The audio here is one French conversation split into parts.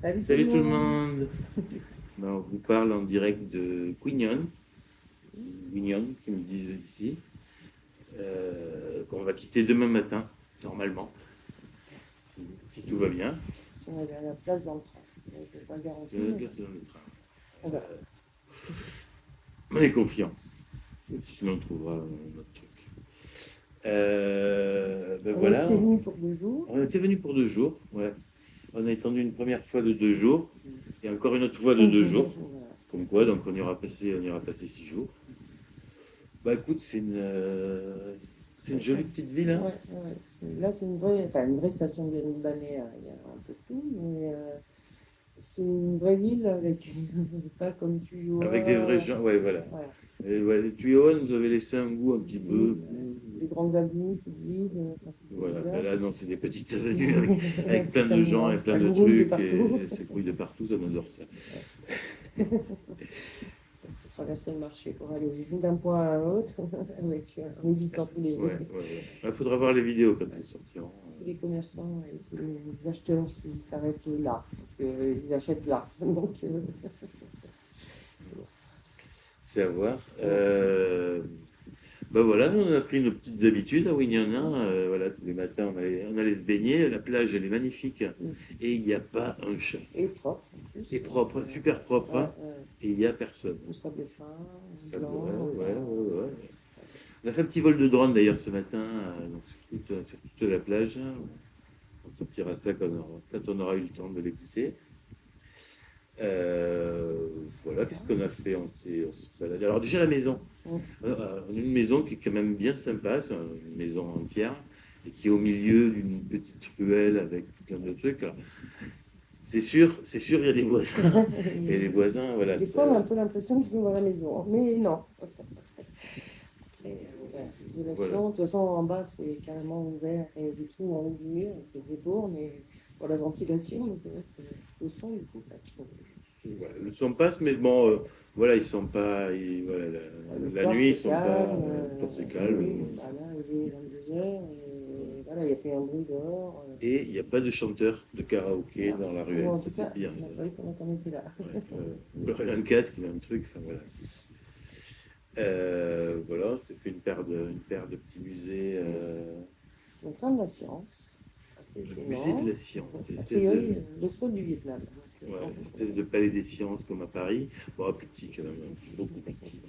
Salut tout le monde. monde. Ben, on vous parle en direct de Quignon, Quignon, qui me disent ici, qu'on va quitter demain matin, normalement, si tout va bien. Si on a la place dans le train. Mais c'est pas garanti. Mais C'est dans le train. on verra. On est confiant. Sinon, on trouvera notre truc. Ben On voilà. était venu pour 2 jours. On était venu pour 2 jours. Ouais. On a étendu une première fois de 2 jours et encore une autre fois de 2 jours. Voilà. Comme quoi, donc on ira passer 6 jours. Bah écoute, c'est une jolie petite ville, hein. Ouais. Là, c'est une vraie station de balnéaire. Il y a un peu de tout, mais c'est une vraie ville avec pas comme tuyau. Avec des vrais gens, ouais, voilà. Et, ouais, les tuyaux nous avaient laissé un goût un petit peu. Des grandes avenues toutes vides. Voilà, bizarre. mais là, non, c'est des petites avenues avec plein de gens et plein de grouille trucs. Et ça grouille de partout, on adore ça. Traverser le marché pour aller d'un point à un autre en évitant tous Il faudra voir les vidéos quand elles sortiront. tous les commerçants et tous les acheteurs qui s'arrêtent là, parce qu'ils achètent là. Donc, c'est à voir. Ben voilà, nous on a pris nos petites habitudes à Wignana. Voilà, tous les matins on allait se baigner. La plage elle est magnifique et il n'y a pas un chat. et propre en plus. Et propre, super propre. Hein. Et il n'y a personne. Le sable fin, Sable, blanc. ouais. On a fait un petit vol de drone d'ailleurs ce matin donc sur toute la plage. On sortira ça quand on aura eu le temps de l'écouter. Voilà, qu'est-ce qu'on a fait? On s'est baladé. Alors déjà la maison. On a une maison qui est quand même bien sympa, c'est une maison entière, et qui est au milieu d'une petite ruelle avec plein de trucs. Alors, c'est sûr, il y a des voisins. Et les voisins, voilà. Des fois, on a un peu l'impression qu'ils sont dans la maison, mais non. L'isolation, Voilà. de toute façon, en bas, c'est carrément ouvert, et du tout, en haut du mur, c'est des bournes, et pour la ventilation, mais c'est vrai que le son, du coup, passe. Voilà, le son passe, mais bon, voilà, ils sont pas. Voilà, la nuit, ils sont pas. Le soir, c'est calme. Là, il est 22h, et voilà, il y a fait un bruit dehors. Et il n'y a pas de chanteur de karaoké dans la ruelle, Bon, ça c'est bien. On a pas vu pendant qu'on était là. Ou alors il a un casque, il a un truc, enfin voilà. Voilà, c'est fait une paire de petits musées. Le temps de la science. Le musée de la science, c'est A une priori, le sol du Vietnam. une espèce de palais des sciences comme à Paris. Bon, plus petit quand même, beaucoup plus petit.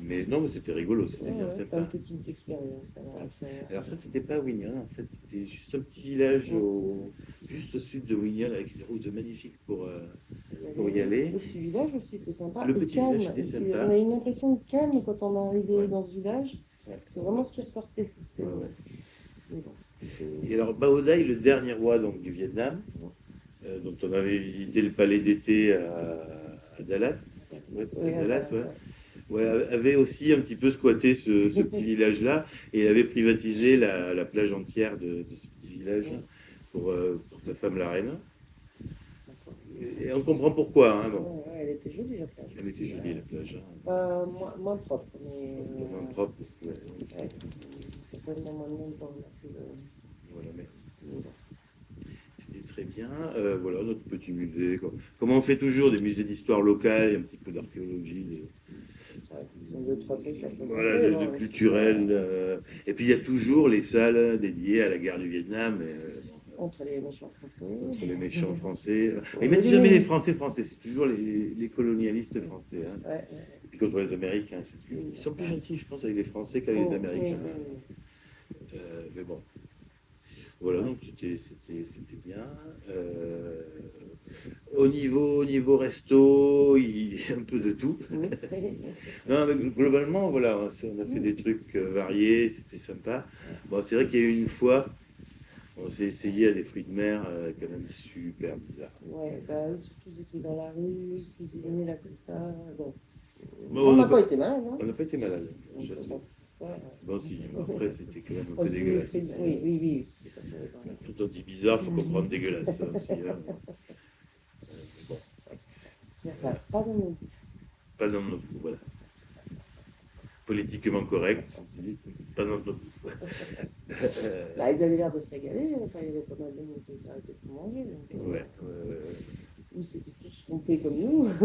Mais non, mais c'était rigolo, c'était bien sympa. Plein de petites expériences à faire. Alors ça, c'était pas Wignon, en fait, c'était juste un petit village juste au sud de Wignon avec une route magnifique pour y aller. Le petit village aussi était sympa. Le petit calme. village était sympa. On a eu une impression de calme quand on est arrivé Ouais. dans ce village. Ouais. C'est vraiment ce qui ressortait. Ouais. Mais bon, Et alors, Bao Dai, le dernier roi donc, du Vietnam, dont on avait visité le palais d'été à Dalat, c'était Dalat, ouais, avait aussi un petit peu squatté ce petit village-là, et il avait privatisé la plage entière de ce petit village pour sa femme la reine. Et on comprend pourquoi. Hein, bon. elle était jolie la plage. Elle était jolie la plage. Hein. Pas moins propre, mais. Moins propre parce que. C'est tellement moins de monde pour masser Voilà, mais. C'était très bien. Voilà notre petit musée. Comme on fait toujours des musées d'histoire locale, un petit peu d'archéologie. Ils ont 2-3 trucs à voilà, de culturel. Et puis il y a toujours les salles dédiées à la guerre du Vietnam. Entre les méchants français. Ils ne mettent jamais les Français, c'est toujours les colonialistes français. Hein. Ouais. Et puis contre les Américains. Ils sont plus gentils, je pense, avec les Français qu'avec les Américains. Mais bon. Voilà, donc c'était bien. Au niveau resto, il y a un peu de tout. Non, mais globalement, voilà, on a fait des trucs variés, c'était sympa. Bon, c'est vrai qu'il y a eu une fois, on s'est essayé à des fruits de mer quand même super bizarres. Ouais, bah eux, tous étaient dans la rue, ils cuisinaient là comme ça. Bon. Bon, On n'a pas été malade, hein. On n'a pas été malade. Bon, si, après, c'était quand même un peu dégueulasse. Oui. Tout on dit bizarre, il faut comprendre dégueulasse. Aussi, hein. Bon. Enfin, pas dans nos... Pas dans nos goûts, voilà. Politiquement correct, pas dans nos goûts. Là, ils avaient l'air de se régaler, enfin, il y avait pas mal de monde qui s'arrêtaient pour manger. Donc, ouais. plus étaient tous trompés comme nous. Vous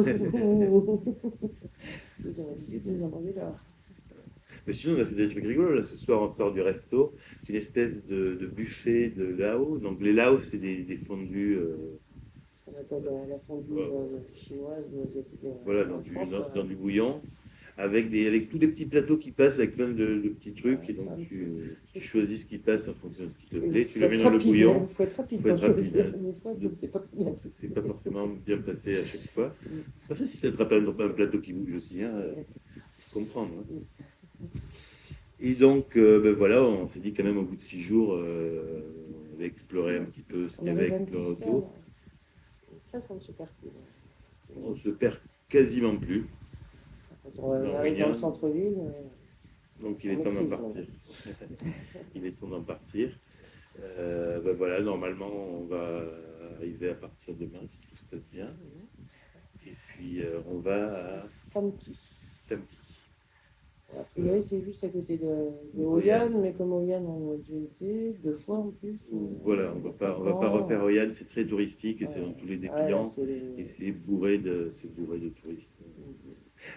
avez l'habitude de nous manger là. Mais sinon, on a fait des trucs rigolos. Là, ce soir, on sort du resto. C'est une espèce de buffet de Lao. Donc, les Lao, c'est des fondus. Ce qu'on appelle la fondue Ouais. chinoise ou asiatique. Voilà, En France, dans du bouillon. Avec tous les petits plateaux qui passent avec plein de petits trucs. Ouais, Et c'est donc, un tu choisis ce qui passe en fonction de ce qui te il plaît. faut Tu le mets être dans le rapide, bouillon. il faut être rapide Faut pour être rapide, choisir. hein. Des fois, ça, c'est pas très bien. C'est pas forcément bien placé à chaque fois. Pas facile d'attraper un plateau qui bouge aussi, hein, faut comprendre. Hein. Et donc, ben voilà, on s'est dit quand même au bout de 6 jours, on avait exploré un petit peu ce qu'il y avait à explorer autour. Presque on se perd plus. On se perd quasiment plus. Quand on arrive dans le centre-ville, donc il est temps d'en partir. Il est temps d'en partir. Ben voilà, normalement, on va arriver à partir demain, si tout se passe bien. Et puis, on va à Tamki. Tamki. A priori, c'est juste à côté de Oyane, mais comme Oyane, on a déjà été 2 fois en plus. Voilà, on va pas refaire Oyane, c'est très touristique et c'est dans tous les dépliants et c'est bourré de touristes.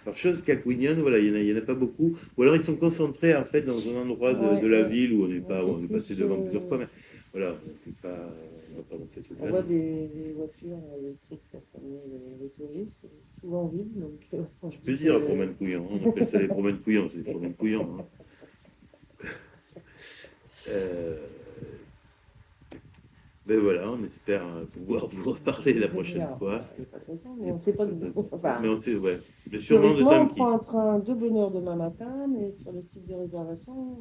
Alors, chose qu'à Quignon, voilà, il y en a pas beaucoup. Ou alors ils sont concentrés en fait dans un endroit de la ville où on est passé devant plusieurs fois, mais voilà, on va pas dans cette On voit des voitures électriques pour promener les touristes, souvent vides. Donc, je peux dire la promène couillon, on appelle ça les promènes couillons, c'est les promènes couillons. Hein. Ben voilà, on espère pouvoir vous reparler la prochaine fois. De toute façon, mais on ne sait pas d'où. Enfin, mais on sait, ouais. Mais sûrement de on Tamki. prend un train de bonne heure demain matin, mais sur le site de réservation,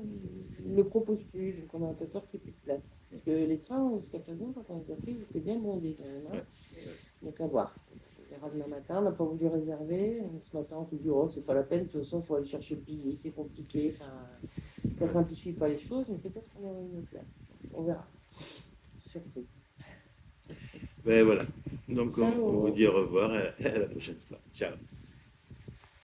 ils ne le proposent plus. Donc on a un peu peur qu'il n'y ait plus de place. Parce que les trains, jusqu'à présent, quand on les a pris, ils étaient bien bondés quand même. Hein. Ouais. Donc à voir. On verra demain matin. On n'a pas voulu réserver. Ce matin, on s'est dit, oh, c'est pas la peine. De toute façon, il faut aller chercher le billet. C'est compliqué. Enfin, ça ne simplifie pas les choses, mais peut-être qu'on aura une place. On verra. Surprise. Ben voilà. Donc on vous dit au revoir et à la prochaine fois. Ciao.